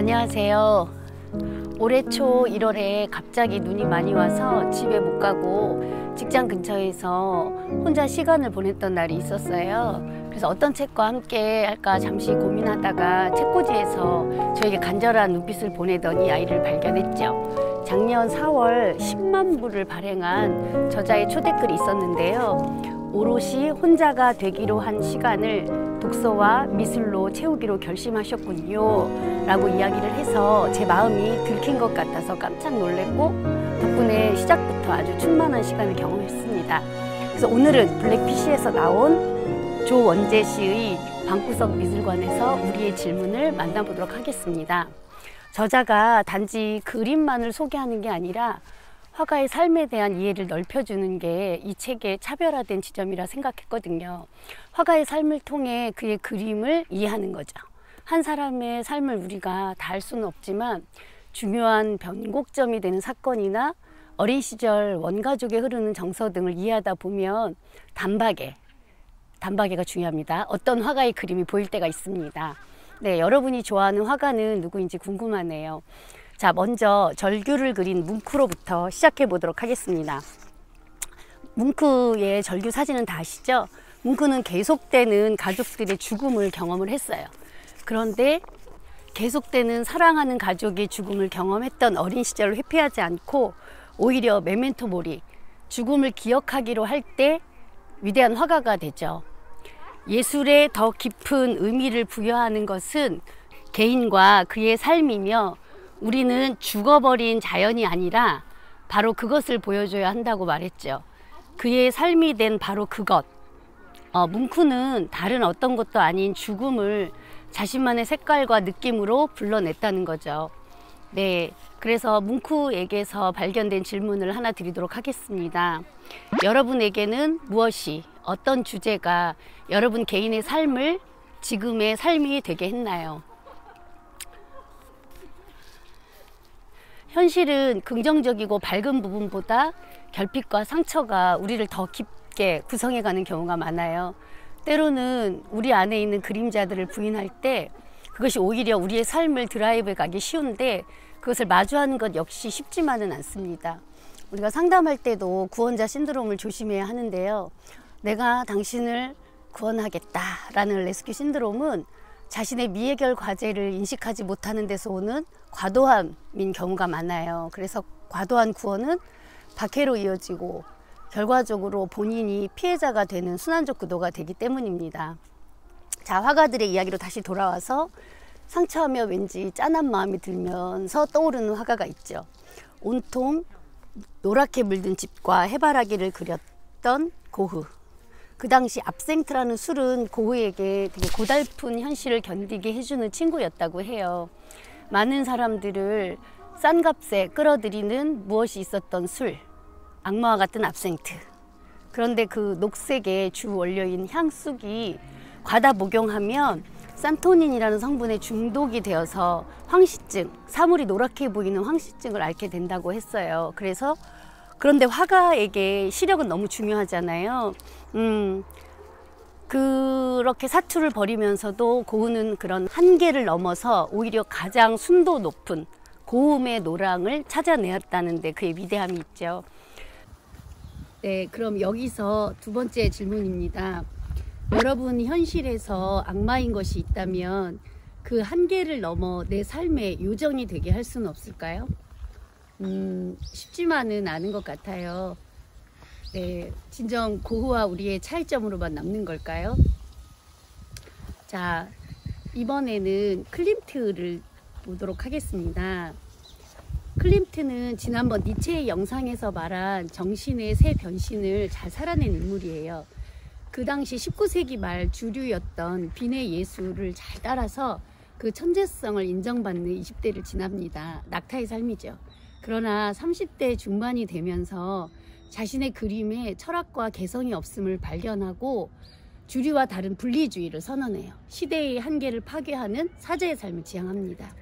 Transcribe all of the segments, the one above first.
안녕하세요. 올해 초 1월에 갑자기 눈이 많이 와서 집에 못 가고 직장 근처에서 혼자 시간을 보냈던 날이 있었어요. 그래서 어떤 책과 함께 할까 잠시 고민하다가 책꽂이에서 저에게 간절한 눈빛을 보내던 이 아이를 발견했죠. 작년 4월 10만 부를 발행한 저자의 초대글이 있었는데요. 오롯이 혼자가 되기로 한 시간을 독서와 미술로 채우기로 결심하셨군요 라고 이야기를 해서 제 마음이 들킨 것 같아서 깜짝 놀랐고 덕분에 시작부터 아주 충만한 시간을 경험했습니다. 그래서 오늘은 블랙피쉬에서 나온 조원재 씨의 방구석 미술관에서 우리의 질문을 만나보도록 하겠습니다. 저자가 단지 그림만을 소개하는 게 아니라 화가의 삶에 대한 이해를 넓혀주는 게 이 책의 차별화된 지점이라 생각했거든요. 화가의 삶을 통해 그의 그림을 이해하는 거죠. 한 사람의 삶을 우리가 다 알 수는 없지만 중요한 변곡점이 되는 사건이나 어린 시절 원가족에 흐르는 정서 등을 이해하다 보면 단박에가 중요합니다. 어떤 화가의 그림이 보일 때가 있습니다. 네, 여러분이 좋아하는 화가는 누구인지 궁금하네요. 자, 먼저 절규를 그린 뭉크로부터 시작해 보도록 하겠습니다. 뭉크의 절규 사진은 다 아시죠? 뭉크는 계속되는 가족들의 죽음을 경험을 했어요. 그런데 계속되는 사랑하는 가족의 죽음을 경험했던 어린 시절을 회피하지 않고 오히려 메멘토 모리, 죽음을 기억하기로 할 때 위대한 화가가 되죠. 예술에 더 깊은 의미를 부여하는 것은 개인과 그의 삶이며 우리는 죽어버린 자연이 아니라 바로 그것을 보여줘야 한다고 말했죠. 그의 삶이 된 바로 그것. 뭉크는 다른 어떤 것도 아닌 죽음을 자신만의 색깔과 느낌으로 불러냈다는 거죠. 네, 그래서 뭉크에게서 발견된 질문을 하나 드리도록 하겠습니다. 여러분에게는 무엇이, 어떤 주제가 여러분 개인의 삶을 지금의 삶이 되게 했나요? 현실은 긍정적이고 밝은 부분보다 결핍과 상처가 우리를 더 깊게 구성해가는 경우가 많아요. 때로는 우리 안에 있는 그림자들을 부인할 때 그것이 오히려 우리의 삶을 드라이브해 가기 쉬운데 그것을 마주하는 것 역시 쉽지만은 않습니다. 우리가 상담할 때도 구원자 신드롬을 조심해야 하는데요. 내가 당신을 구원하겠다라는 레스큐 신드롬은 자신의 미해결 과제를 인식하지 못하는 데서 오는 과도함인 경우가 많아요. 그래서 과도한 구원은 박해로 이어지고 결과적으로 본인이 피해자가 되는 순환적 구도가 되기 때문입니다. 자, 화가들의 이야기로 다시 돌아와서 상처하며 왠지 짠한 마음이 들면서 떠오르는 화가가 있죠. 온통 노랗게 물든 집과 해바라기를 그렸던 고흐. 그 당시 압생트라는 술은 고흐에게 되게 고달픈 현실을 견디게 해주는 친구였다고 해요. 많은 사람들을 싼 값에 끌어들이는 무엇이 있었던 술, 악마와 같은 압생트. 그런데 그 녹색의 주 원료인 향쑥이 과다 복용하면 산토닌이라는 성분에 중독이 되어서 황시증, 사물이 노랗게 보이는 황시증을 앓게 된다고 했어요. 그런데 화가에게 시력은 너무 중요하잖아요. 그렇게 사투를 벌이면서도 고흐는 그런 한계를 넘어서 오히려 가장 순도 높은 고음의 노랑을 찾아내었다는 데 그의 위대함이 있죠. 네, 그럼 여기서 두 번째 질문입니다. 여러분 현실에서 악마인 것이 있다면 그 한계를 넘어 내 삶의 요정이 되게 할 수는 없을까요? 쉽지만은 않은 것 같아요. 네, 진정 고흐와 우리의 차이점으로만 남는 걸까요? 자, 이번에는 클림트를 보도록 하겠습니다. 클림트는 지난번 니체의 영상에서 말한 정신의 새 변신을 잘 살아낸 인물이에요. 그 당시 19세기 말 주류였던 빈의 예술을 잘 따라서 그 천재성을 인정받는 20대를 지납니다. 낙타의 삶이죠. 그러나 30대 중반이 되면서 자신의 그림에 철학과 개성이 없음을 발견하고 주류와 다른 분리주의를 선언해요. 시대의 한계를 파괴하는 사제의 삶을 지향합니다.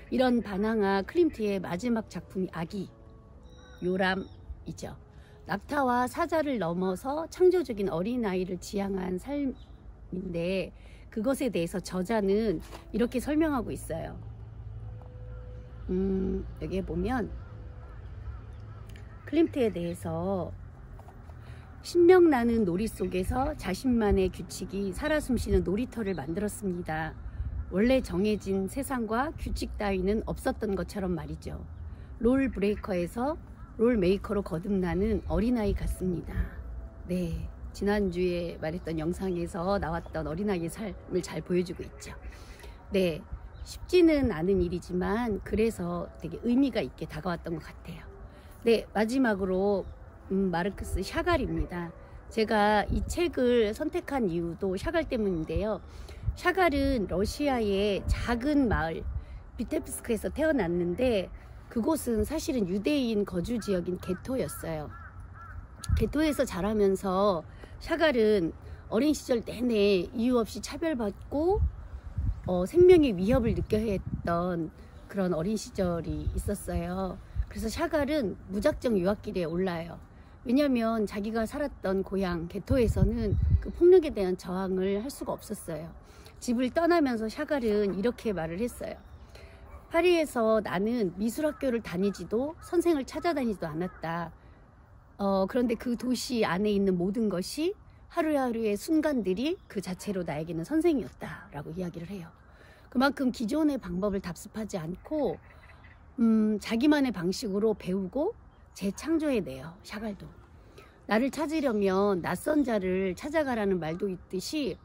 이런 반항아 클림트의 마지막 작품이 아기, 요람이죠. 낙타와 사자를 넘어서 창조적인 어린아이를 지향한 삶인데 그것에 대해서 저자는 이렇게 설명하고 있어요. 여기에 보면 클림트에 대해서 신명나는 놀이 속에서 자신만의 규칙이 살아 숨쉬는 놀이터를 만들었습니다. 원래 정해진 세상과 규칙 따위는 없었던 것처럼 말이죠. 롤 브레이커에서 롤 메이커로 거듭나는 어린아이 같습니다. 네, 지난주에 말했던 영상에서 나왔던 어린아이의 삶을 잘 보여주고 있죠. 네, 쉽지는 않은 일이지만 그래서 되게 의미가 있게 다가왔던 것 같아요. 네, 마지막으로 마르크스 샤갈입니다. 제가 이 책을 선택한 이유도 샤갈 때문인데요. 샤갈은 러시아의 작은 마을 비테프스크에서 태어났는데 그곳은 사실은 유대인 거주 지역인 게토였어요. 게토에서 자라면서 샤갈은 어린 시절 내내 이유 없이 차별받고 생명의 위협을 느껴야 했던 그런 어린 시절이 있었어요. 그래서 샤갈은 무작정 유학길에 올라요. 왜냐하면 자기가 살았던 고향 게토에서는 그 폭력에 대한 저항을 할 수가 없었어요. 집을 떠나면서 샤갈은 이렇게 말을 했어요. 파리에서 나는 미술학교를 다니지도 선생을 찾아다니지도 않았다. 그런데 그 도시 안에 있는 모든 것이 하루하루의 순간들이 그 자체로 나에게는 선생이었다라고 이야기를 해요. 그만큼 기존의 방법을 답습하지 않고 자기만의 방식으로 배우고 재창조해내요. 샤갈도. 나를 찾으려면 낯선 자를 찾아가라는 말도 있듯이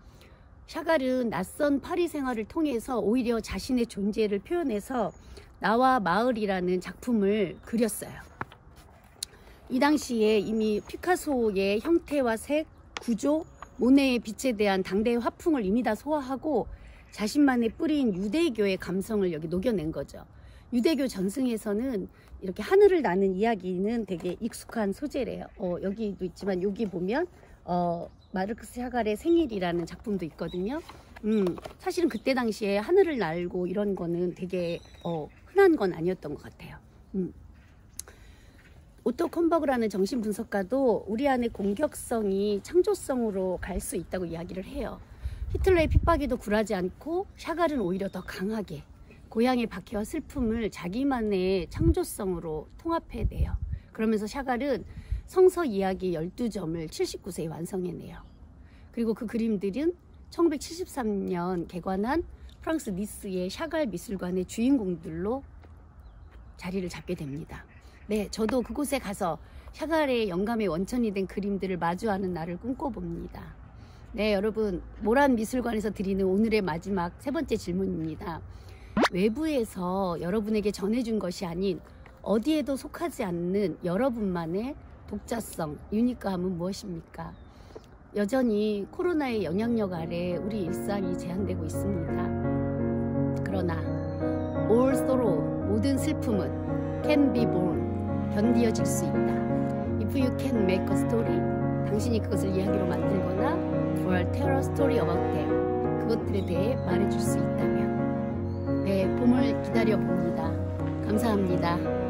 샤갈은 낯선 파리 생활을 통해서 오히려 자신의 존재를 표현해서 나와 마을이라는 작품을 그렸어요. 이 당시에 이미 피카소의 형태와 색, 구조, 모네의 빛에 대한 당대의 화풍을 이미 다 소화하고 자신만의 뿌리인 유대교의 감성을 여기 녹여낸 거죠. 유대교 전승에서는 이렇게 하늘을 나는 이야기는 되게 익숙한 소재래요. 여기도 있지만 여기 보면 마르크스 샤갈의 생일이라는 작품도 있거든요. 사실은 그때 당시에 하늘을 날고 이런 거는 되게 흔한 건 아니었던 것 같아요. 오토 콤버그라는 정신분석가도 우리 안의 공격성이 창조성으로 갈 수 있다고 이야기를 해요. 히틀러의 핍박에도 굴하지 않고 샤갈은 오히려 더 강하게 고향의 박해와 슬픔을 자기만의 창조성으로 통합해내요. 그러면서 샤갈은 성서 이야기 12점을 79세에 완성해내요. 그리고 그 그림들은 1973년 개관한 프랑스 니스의 샤갈 미술관의 주인공들로 자리를 잡게 됩니다. 네, 저도 그곳에 가서 샤갈의 영감의 원천이 된 그림들을 마주하는 날을 꿈꿔봅니다. 네, 여러분, 모란 미술관에서 드리는 오늘의 마지막 세 번째 질문입니다. 외부에서 여러분에게 전해준 것이 아닌 어디에도 속하지 않는 여러분만의 독자성, 유니크함은 무엇입니까? 여전히 코로나의 영향력 아래 우리 일상이 제한되고 있습니다. 그러나 all sorrow, 모든 슬픔은 can be borne, 견디어질 수 있다. If you can make a story, 당신이 그것을 이야기로 만들거나 or tell a story about them, 그것들에 대해 말해줄 수 있다면 네, 봄을 기다려봅니다. 감사합니다.